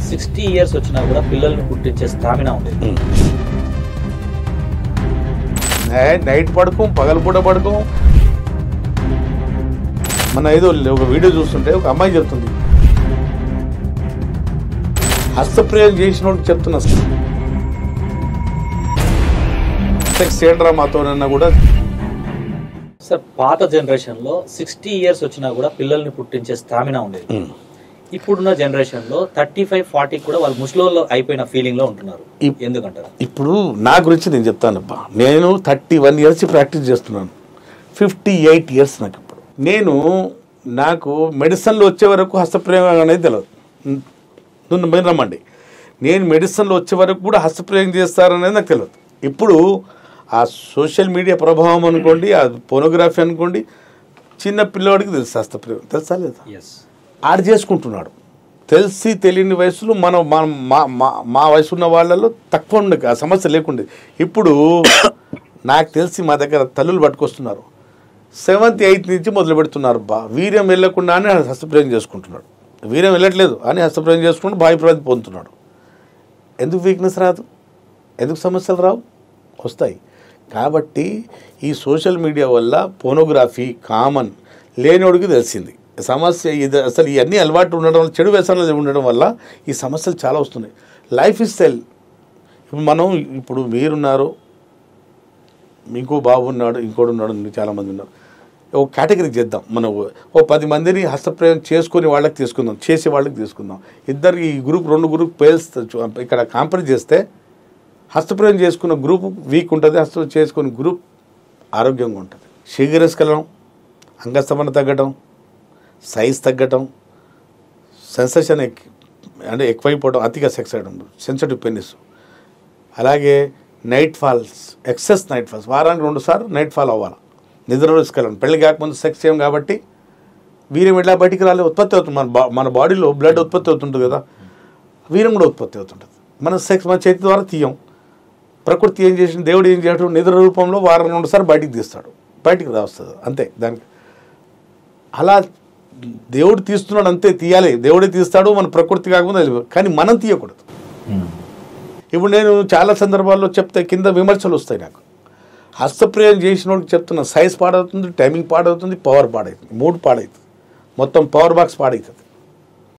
60 years వచ్చినా కూడా పిల్లల్ని పుట్టించే స్టామినా ఉండేది. నైట్ పడుకోం, పగలపూట పడుకోం. మన ఏదో ఒక వీడియో చూస్తుంటే ఒక అమ్మాయి చెప్తుంది, హస్తప్రయోగం చేసిన వాళ్ళకి చెప్తున్నా సెక్స్ చేయడరా మాతోనన్నా కూడా. సార్ పాత జనరేషన్ లో 60 ఇయర్స్ వచ్చినా కూడా పిల్లల్ని పుట్టించే స్టామినా ఉండేది. ఇప్పుడున్న జనరేషన్ లో 35-40 కూడా వాళ్ళు ముసలోళ్ళు అయిపోయిన ఫీలింగ్ లో ఉంటున్నారు. ఎందుకంటారు? ఇప్పుడు నా గురించి నేను చెప్తానబ్బా. నేను 31 ఇయర్స్ ప్రాక్టీస్ చేస్తున్నాను. 58 ఇయర్స్ నాకు ఇప్పుడు. నాకు మెడిసిన్లో వచ్చే వరకు హస్తప్రయోగం అనేది తెలియదు. మీరు రమ్మండి, నేను మెడిసిన్లో వచ్చే వరకు కూడా హస్తప్రయోగం చేస్తారనేది నాకు తెలియదు. ఇప్పుడు ఆ సోషల్ మీడియా ప్రభావం అనుకోండి, ఆ పోనోగ్రఫీ అనుకోండి, చిన్న పిల్లవాడికి తెలుసు హస్తప్రయోగం. తెలుసా లేదా? ఆడు చేసుకుంటున్నాడు. తెలిసి తెలియని వయసులో మా వయసు ఉన్న వాళ్ళలో తక్కువ ఉండే ఆ సమస్య లేకుండే. ఇప్పుడు నాకు తెలిసి మా దగ్గర తల్లులు పట్టుకొస్తున్నారు, 7th 8th నుంచి మొదలు పెడుతున్నారు. వీర్యం వెళ్ళకుండానే హస్తప్రయోగం చేసుకుంటున్నాడు. వీర్యం వెళ్ళట్లేదు అని హస్తప్రయోగం చేసుకుంటూ బాహ్యప్రాంతి పొందుతున్నాడు. ఎందుకు వీక్నెస్ రాదు? ఎందుకు సమస్యలు రావు? వస్తాయి. కాబట్టి ఈ సోషల్ మీడియా వల్ల పోనోగ్రఫీ కామన్ లేనివాడికి తెలిసింది సమస్య. ఇది అసలు ఇవన్నీ అలవాటు ఉండడం వల్ల, చెడు వ్యసనాలు ఉండడం వల్ల ఈ సమస్యలు చాలా వస్తున్నాయి. లైఫ్ స్టైల్ ఇప్పుడు మీరున్నారు, ఇంకో బాబు ఉన్నాడు, ఇంకోటి ఉన్నాడు, చాలామంది ఉన్నారు. ఒక కేటగిరీ చేద్దాం. మనం 10 మందిని హస్తప్రయోగం చేసుకుని వాళ్ళకి తీసుకుందాం, చేసే వాళ్ళకి తీసుకుందాం. ఇద్దరికి ఈ గ్రూప్ 2 గ్రూప్ పేల్స్ ఇక్కడ కంపేర్ చేస్తే హస్తప్రయోగం చేసుకున్న గ్రూప్ వీక్ ఉంటుంది, హస్తప్రయోగం చేసుకున్న గ్రూప్ ఆరోగ్యంగా ఉంటుంది. శీఘ్రస్ఖలనం, అంగస్తమన తగ్గడం, సైజ్ తగ్గటం, సెన్సేషన్ అంటే ఎక్కువైపోవడం, అతిగా సెక్స్ అవ్వడం, సెన్సిటివ్ పెనిస్. అలాగే night falls, excess night falls, వారానికి 2 సార్లు నైట్ ఫాల్ అవ్వాలి. నిద్రలోకి పెళ్లి కాకముందు సెక్స్ చేయం కాబట్టి వీర్యం ఎట్లా బయటికి రాలే, ఉత్పత్తి అవుతుంది. మన బాడీలో బ్లడ్ ఉత్పత్తి అవుతుంటుంది కదా, వీర్యం కూడా ఉత్పత్తి అవుతుంటుంది. మన సెక్స్ మన చేతి ద్వారా తీయం. ప్రకృతి ఏం చేసింది, దేవుడు ఏం చేయడం, నిద్ర రూపంలో వారం 2 సార్లు బయటికి తీస్తాడు, బయటికి రాస్తుంది అంతే. దానికి అలా దేవుడు తీస్తున్నాడు అంతే, తీయాలి. దేవుడే తీస్తాడు, మన ప్రకృతి కాకుండా, కానీ మనం తీయకూడదు. ఇప్పుడు నేను చాలా సందర్భాల్లో చెప్తే కింద విమర్శలు వస్తాయి నాకు. హస్తప్రయోగం చేసిన వాళ్ళకి చెప్తున్నా, సైజ్ పాడవుతుంది, టైమింగ్ పాడవుతుంది, పవర్ పాడవుతుంది, 3 పాడవుతుంది, మొత్తం పవర్ బాక్స్ పాడవుతుంది.